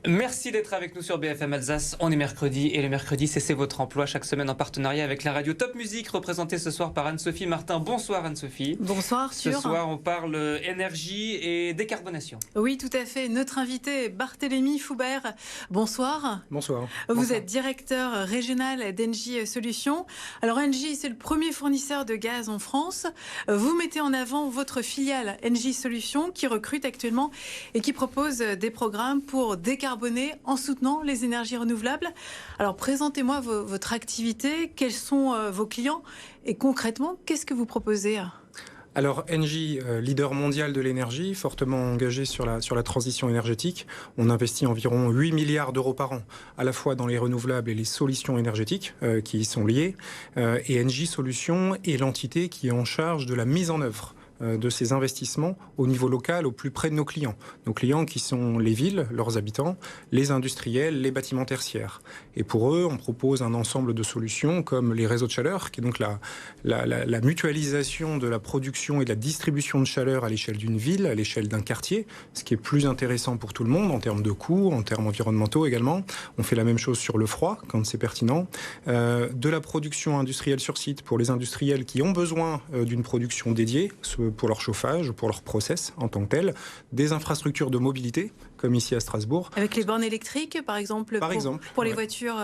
Merci d'être avec nous sur BFM Alsace. On est mercredi et le mercredi, c'est votre emploi chaque semaine en partenariat avec la radio Top Musique, représentée ce soir par Anne-Sophie Martin. Bonsoir Anne-Sophie. Bonsoir Arthur. Ce soir, on parle énergie et décarbonation. Oui, tout à fait. Notre invité est Barthélémy Foubert. Bonsoir. Bonsoir. Vous êtes directeur régional d'Engie Solutions. Alors Engie, c'est le premier fournisseur de gaz en France. Vous mettez en avant votre filiale Engie Solutions qui recrute actuellement et qui propose des programmes pour décarboner en soutenant les énergies renouvelables. Alors présentez-moi votre activité, quels sont vos clients et concrètement, qu'est-ce que vous proposez ? Alors Engie, leader mondial de l'énergie, fortement engagé sur la transition énergétique. On investit environ 8 milliards d'euros par an, à la fois dans les renouvelables et les solutions énergétiques qui y sont liées. Et Engie Solutions est l'entité qui est en charge de la mise en œuvre de ces investissements au niveau local, au plus près de nos clients. Nos clients qui sont les villes, leurs habitants, les industriels, les bâtiments tertiaires. Et pour eux, on propose un ensemble de solutions comme les réseaux de chaleur, qui est donc la mutualisation de la production et de la distribution de chaleur à l'échelle d'une ville, à l'échelle d'un quartier, ce qui est plus intéressant pour tout le monde en termes de coûts, en termes environnementaux également. On fait la même chose sur le froid, quand c'est pertinent. De la production industrielle sur site pour les industriels qui ont besoin d'une production dédiée, pour leur chauffage, pour leur process en tant que tel, des infrastructures de mobilité, comme ici à Strasbourg. Avec les bornes électriques, par exemple, pour les voitures.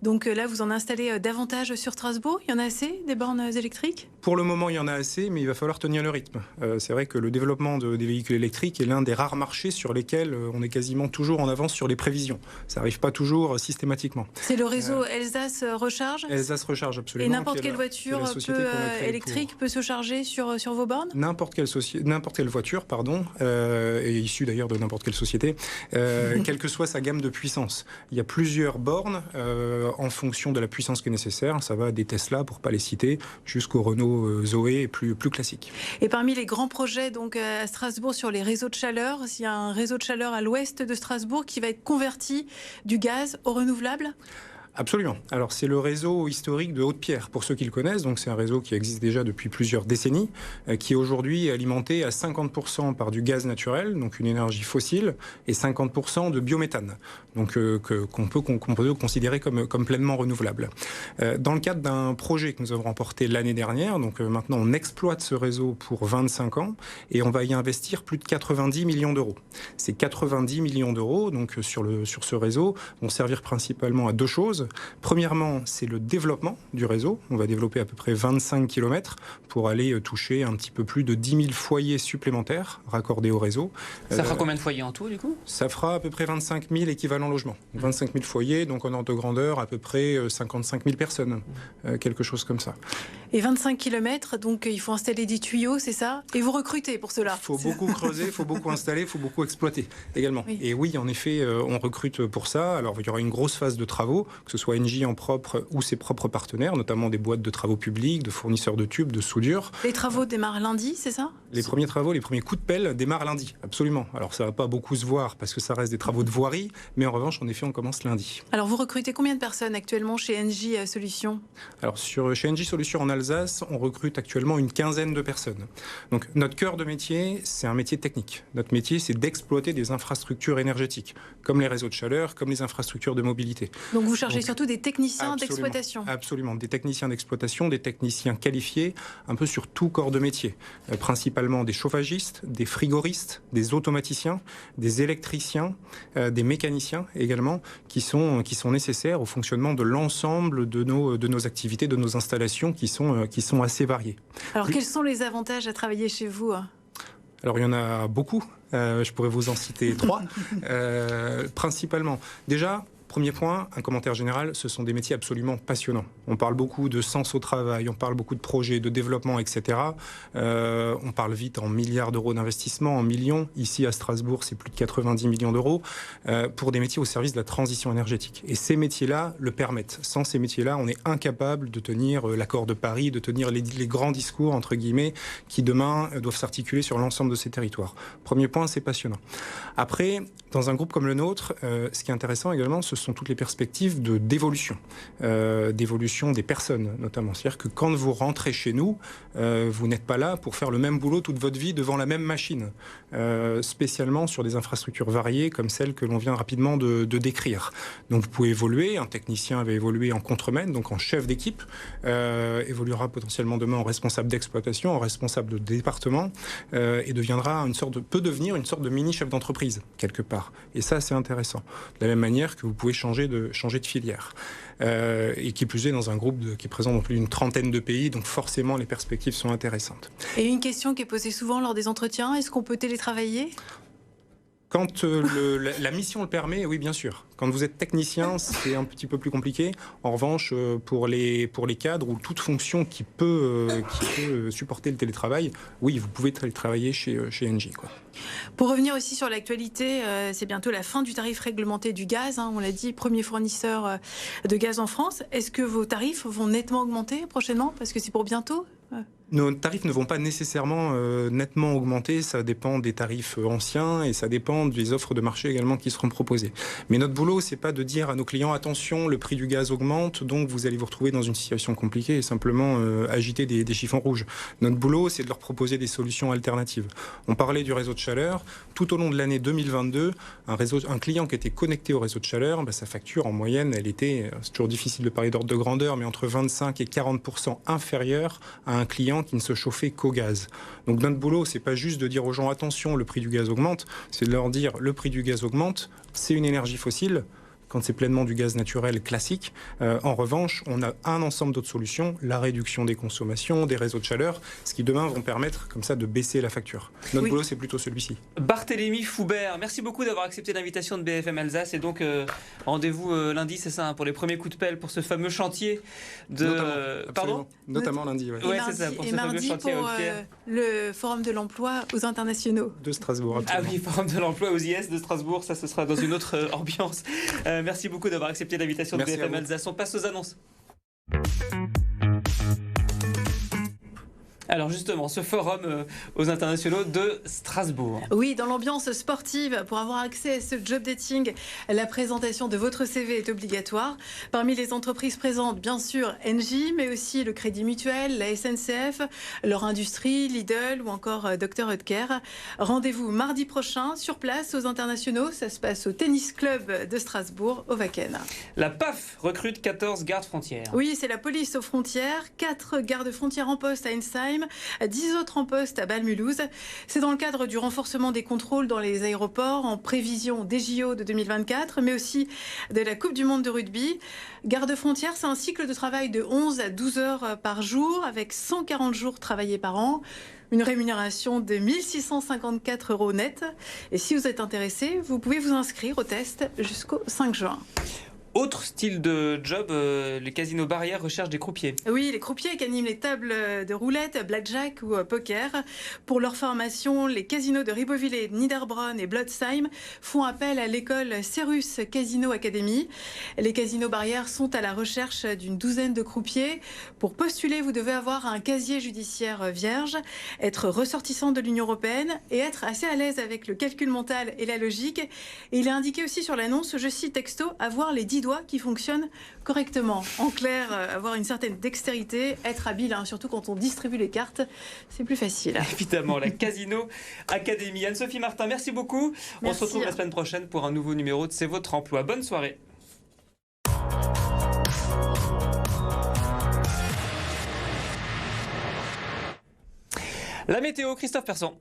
Donc là, vous en installez davantage sur Strasbourg. Il y en a assez, des bornes électriques ? Pour le moment, il y en a assez, mais il va falloir tenir le rythme. C'est vrai que le développement des véhicules électriques est l'un des rares marchés sur lesquels on est quasiment toujours en avance sur les prévisions. Ça n'arrive pas toujours systématiquement. C'est le réseau Alsace Recharge ? Alsace Recharge, absolument. Et n'importe quelle voiture électrique peut se charger sur vos bornes ? N'importe quelle voiture, est issue d'ailleurs de n'importe quelle société, quelle que soit sa gamme de puissance. Il y a plusieurs bornes en fonction de la puissance qui est nécessaire. Ça va des Tesla, pour ne pas les citer, jusqu'au Renault Zoé plus classique. Et parmi les grands projets donc, à Strasbourg sur les réseaux de chaleur, il y a un réseau de chaleur à l'ouest de Strasbourg qui va être converti du gaz au renouvelable ? Absolument. Alors c'est le réseau historique de Haute-Pierre, pour ceux qui le connaissent. Donc c'est un réseau qui existe déjà depuis plusieurs décennies, qui est aujourd'hui alimenté à 50% par du gaz naturel, donc une énergie fossile, et 50% de biométhane, donc qu'on peut considérer comme pleinement renouvelable. Dans le cadre d'un projet que nous avons remporté l'année dernière, donc maintenant on exploite ce réseau pour 25 ans et on va y investir plus de 90 millions d'euros. Ces 90 millions d'euros donc sur ce réseau vont servir principalement à deux choses. Premièrement, c'est le développement du réseau. On va développer à peu près 25 km pour aller toucher un petit peu plus de 10 000 foyers supplémentaires raccordés au réseau. Ça fera combien de foyers en tout, du coup ? Ça fera à peu près 25 000 équivalents logements. 25 000 foyers, donc en ordre de grandeur, à peu près 55 000 personnes. Quelque chose comme ça. Et 25 km, donc il faut installer des tuyaux, c'est ça ? Et vous recrutez pour cela ? Il faut beaucoup creuser, il faut beaucoup installer, il faut beaucoup exploiter également. Oui. Et oui, en effet, on recrute pour ça. Alors, il y aura une grosse phase de travaux, que ce soit Engie en propre ou ses propres partenaires, notamment des boîtes de travaux publics, de fournisseurs de tubes, de soudure. Les travaux démarrent lundi, c'est ça ? Les premiers travaux, les premiers coups de pelle démarrent lundi, absolument. Alors, ça ne va pas beaucoup se voir parce que ça reste des travaux de voirie, mais en revanche, en effet, on commence lundi. Alors, vous recrutez combien de personnes actuellement chez Engie Solutions ? Alors, chez Engie Solutions en Alsace, on recrute actuellement une quinzaine de personnes. Donc, notre cœur de métier, c'est un métier technique. Notre métier, c'est d'exploiter des infrastructures énergétiques, comme les réseaux de chaleur, comme les infrastructures de mobilité. Donc, vous cherchez surtout des techniciens d'exploitation ? Absolument, des techniciens d'exploitation, des techniciens qualifiés, un peu sur tout corps de métier. Principalement des chauffagistes, des frigoristes, des automaticiens, des électriciens, des mécaniciens également, qui sont nécessaires au fonctionnement de l'ensemble de nos activités, de nos installations qui sont assez variées. Alors, quels sont les avantages à travailler chez vous ? Alors, il y en a beaucoup. Je pourrais vous en citer 3. Principalement, déjà, premier point, un commentaire général, ce sont des métiers absolument passionnants. On parle beaucoup de sens au travail, on parle beaucoup de projets, de développement, etc. On parle vite en milliards d'euros d'investissement, en millions. Ici, à Strasbourg, c'est plus de 90 millions d'euros pour des métiers au service de la transition énergétique. Et ces métiers-là le permettent. Sans ces métiers-là, on est incapable de tenir l'accord de Paris, de tenir les grands discours, entre guillemets, qui demain doivent s'articuler sur l'ensemble de ces territoires. Premier point, c'est passionnant. Après, dans un groupe comme le nôtre, ce qui est intéressant également, ce sont toutes les perspectives d'évolution des personnes notamment. C'est-à-dire que quand vous rentrez chez nous, vous n'êtes pas là pour faire le même boulot toute votre vie devant la même machine, spécialement sur des infrastructures variées comme celles que l'on vient rapidement de décrire. Donc vous pouvez évoluer, un technicien va évoluer en contremaître, donc en chef d'équipe, évoluera potentiellement demain en responsable d'exploitation, en responsable de département, et peut devenir une sorte de mini chef d'entreprise quelque part. Et ça, c'est intéressant. De la même manière que vous pouvez changer de filière. Et qui plus est dans un groupe qui est présent dans plus d'une trentaine de pays, donc forcément les perspectives sont intéressantes. Et une question qui est posée souvent lors des entretiens, est-ce qu'on peut télétravailler ? Quand la mission le permet, oui, bien sûr. Quand vous êtes technicien, c'est un petit peu plus compliqué. En revanche, pour les cadres ou toute fonction qui peut supporter le télétravail, oui, vous pouvez télétravailler chez Engie, quoi. Pour revenir aussi sur l'actualité, c'est bientôt la fin du tarif réglementé du gaz. On l'a dit, premier fournisseur de gaz en France. Est-ce que vos tarifs vont nettement augmenter prochainement ? Parce que c'est pour bientôt ? Nos tarifs ne vont pas nécessairement nettement augmenter, ça dépend des tarifs anciens et ça dépend des offres de marché également qui seront proposées. Mais notre boulot, c'est pas de dire à nos clients attention, le prix du gaz augmente, donc vous allez vous retrouver dans une situation compliquée et simplement agiter des chiffons rouges. Notre boulot, c'est de leur proposer des solutions alternatives. On parlait du réseau de chaleur. Tout au long de l'année 2022, un client qui était connecté au réseau de chaleur, sa facture en moyenne, elle était, c'est toujours difficile de parler d'ordre de grandeur, mais entre 25 et 40% inférieure à un client qui ne se chauffait qu'au gaz. Donc notre boulot, c'est pas juste de dire aux gens attention, le prix du gaz augmente, c'est de leur dire le prix du gaz augmente, c'est une énergie fossile. Quand c'est pleinement du gaz naturel classique. En revanche, on a un ensemble d'autres solutions, la réduction des consommations, des réseaux de chaleur, ce qui demain vont permettre comme ça de baisser la facture. Notre boulot, c'est plutôt celui-ci. Barthélémy Foubert, merci beaucoup d'avoir accepté l'invitation de BFM Alsace. Et donc, rendez-vous lundi, c'est ça, pour les premiers coups de pelle pour ce fameux chantier de... Notamment lundi, ouais. Ouais, c'est ça, pour ce fameux chantier pour le Forum de l'emploi aux internationaux. De Strasbourg, absolument. Ah oui, Forum de l'emploi aux IS de Strasbourg, ça ce sera dans une autre ambiance. Merci beaucoup d'avoir accepté l'invitation de BFM Alsace. On passe aux annonces. Alors justement, ce forum aux internationaux de Strasbourg. Oui, dans l'ambiance sportive, pour avoir accès à ce job dating, la présentation de votre CV est obligatoire. Parmi les entreprises présentes, bien sûr, Engie, mais aussi le Crédit Mutuel, la SNCF, leur industrie, Lidl ou encore Dr Oetker. Rendez-vous mardi prochain sur place aux internationaux. Ça se passe au Tennis Club de Strasbourg, au Wacken. La PAF recrute 14 gardes frontières. Oui, c'est la police aux frontières. 4 gardes frontières en poste à Ensheim. 10 autres en poste à Bâle-Mulhouse. C'est dans le cadre du renforcement des contrôles dans les aéroports en prévision des JO de 2024, mais aussi de la Coupe du Monde de rugby. Garde-frontière, c'est un cycle de travail de 11 à 12 heures par jour, avec 140 jours travaillés par an. Une rémunération de 1 654 € net. Et si vous êtes intéressé, vous pouvez vous inscrire au test jusqu'au 5 juin. Autre style de job, les casinos barrières recherchent des croupiers. Oui, les croupiers qui animent les tables de roulette, blackjack ou poker. Pour leur formation, les casinos de Ribeauvillé, Niederbronn et Blotzheim font appel à l'école Cérus Casino Academy. Les casinos barrières sont à la recherche d'une douzaine de croupiers. Pour postuler, vous devez avoir un casier judiciaire vierge, être ressortissant de l'Union européenne et être assez à l'aise avec le calcul mental et la logique. Et il est indiqué aussi sur l'annonce, je cite texto, avoir les 10 doigts qui fonctionnent correctement. En clair, avoir une certaine dextérité, être habile, surtout quand on distribue les cartes, c'est plus facile. Évidemment, la Casino Academy. Anne-Sophie Martin, merci beaucoup. Merci. On se retrouve la semaine prochaine pour un nouveau numéro de C'est votre emploi. Bonne soirée. La météo, Christophe Persson.